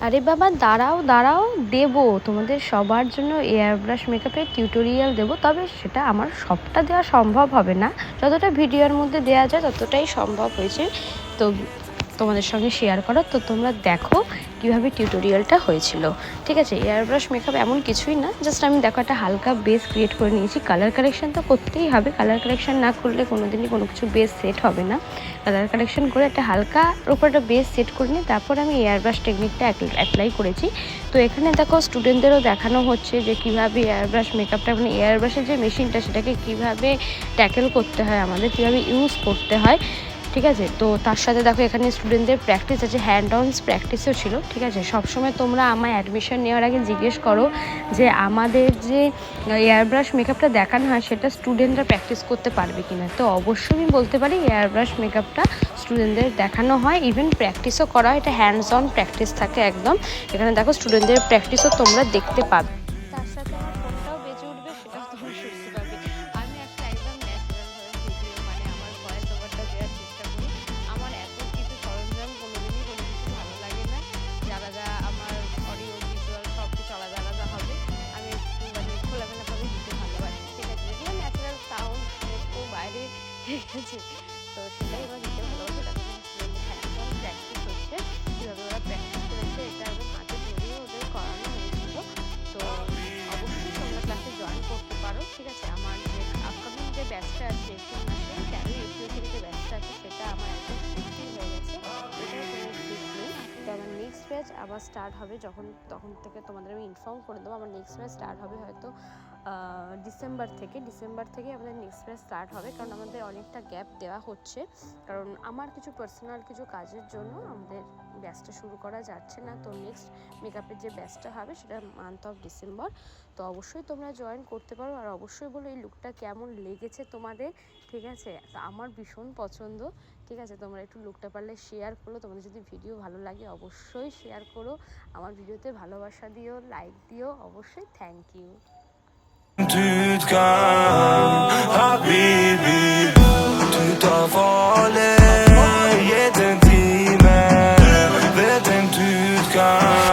আরে বাবা দাঁড়াও দাঁড়াও, দেবো তোমাদের সবার জন্য এয়ার ব্রাশ মেকআপের টিউটোরিয়াল দেবো, তবে সেটা আমার সবটা দেওয়া সম্ভব হবে না, যতটা ভিডিওর মধ্যে দেওয়া যায় ততটাই সম্ভব হয়েছে তো তোমাদের সঙ্গে শেয়ার করো। তো তোমরা দেখো কীভাবে টিউটোরিয়ালটা হয়েছিল। ঠিক আছে, এয়ার ব্রাশ মেকআপ এমন কিছুই না, জাস্ট আমি দেখো একটা হালকা বেস ক্রিয়েট করে নিয়েছি। কালার কারেকশান তো করতেই হবে, কালার কারেকশান না করলে কোনো দিনই কোনো কিছু বেস সেট হবে না। কালার কারেকশান করে একটা হালকা ওপর একটা বেস সেট করে নিয়ে তারপর আমি এয়ার ব্রাশ টেকনিকটা অ্যাপ্লাই করেছি। তো এখানে দেখো স্টুডেন্টদেরও দেখানো হচ্ছে যে কীভাবে এয়ার ব্রাশ মেকআপটা, মানে এয়ার ব্রাশের যে মেশিনটা সেটাকে কীভাবে ট্যাকেল করতে হয়, আমাদের কীভাবে ইউজ করতে হয়। ঠিক আছে, তো তার সাথে দেখো এখানে স্টুডেন্টদের প্র্যাকটিস আছে, হ্যান্ড অন প্র্যাকটিসও ছিল। ঠিক আছে, সবসময় তোমরা আমার অ্যাডমিশন নেওয়ার আগে জিজ্ঞেস করো যে আমাদের যে এয়ার ব্রাশ মেকআপটা দেখানো হয় সেটা স্টুডেন্টরা প্র্যাকটিস করতে পারবে কি না। তো অবশ্যই আমি বলতে পারি এয়ার ব্রাশ মেকআপটা স্টুডেন্টদের দেখানো হয়, ইভেন প্র্যাকটিসও করা হয়, এটা হ্যান্ডস অন প্র্যাকটিস থাকে একদম। এখানে দেখো স্টুডেন্টদের প্র্যাকটিসও তোমরা দেখতে পাবে। তার সাথে আমার ফোনটাও বেজে উঠবে, সেটাও তোমরা শুনতে পাবে। আমি একটা একদম ন্যাচারালভাবে ভিডিও, মানে আমার ভয়েস ওভারটা দেওয়ার চেষ্টা করি। আমার এত কিছু সরঞ্জাম কোনোদিনই কোনো কিছু ভালো লাগে না, আলাদা আমার অডিও ভিজুয়াল সব কিছু আলাদা আলাদা হবে। আমি একটু মানে খোলামেলাভাবে দিতে ভালোবাসি। ঠিক আছে, যেগুলো ন্যাচারাল সাউন্ড একটু বাইরে, ঠিক আছে, তো সেটাই আমার দিতে ভালোবাসি। তার জন্য হ্যান্ডস অন প্র্যাকটিস হচ্ছে, কীভাবে ওরা প্র্যাকটিস করেছে এটা একদম হাতে ধরিয়ে ওদের করানো হয়েছিল। তো অবশ্যই তোমরা ক্লাসে জয়েন করতে পারো। ঠিক আছে, আমার যে আপকামিং যে ব্যাচটা আছে এপ্রিল মাসে 13 এপ্রিল থেকে যে ব্যাচটা আছে সেটা আমার একদম ফিক্সড হয়ে গেছে, এটার কোনো ঠিক নেই। তো আমার নেক্সট ব্যাচ আবার স্টার্ট হবে তখন থেকে তোমাদের আমি ইনফর্ম করে দেবো। আমার নেক্সট ব্যাচ স্টার্ট হবে হয়তো ডিসেম্বর থেকে আমাদের নেক্সট ব্যাচ স্টার্ট হবে, কারণ আমাদের অনেকটা গ্যাপ দেওয়া হচ্ছে, কারণ আমার কিছু পার্সোনাল কিছু কাজের জন্য আমাদের ব্যাচটা শুরু করা যাচ্ছে না। তো নেক্সট মেকআপের যে ব্যাচটা হবে সেটা মান্থ অফ ডিসেম্বর। তো অবশ্যই তোমরা জয়েন করতে পারো, আর অবশ্যই বলো এই লুকটা কেমন লেগেছে তোমাদের। ঠিক আছে, তো আমার ভীষণ পছন্দ। ঠিক আছে, তোমরা একটু লুকটা পারলে শেয়ার করো, তোমাদের যদি ভিডিও ভালো লাগে অবশ্যই শেয়ার করো, আমার ভিডিওতে ভালোবাসা দিও, লাইক দিও, অবশ্যই thank you. Habibi, du tar farlig, gitt en time, vet en du kan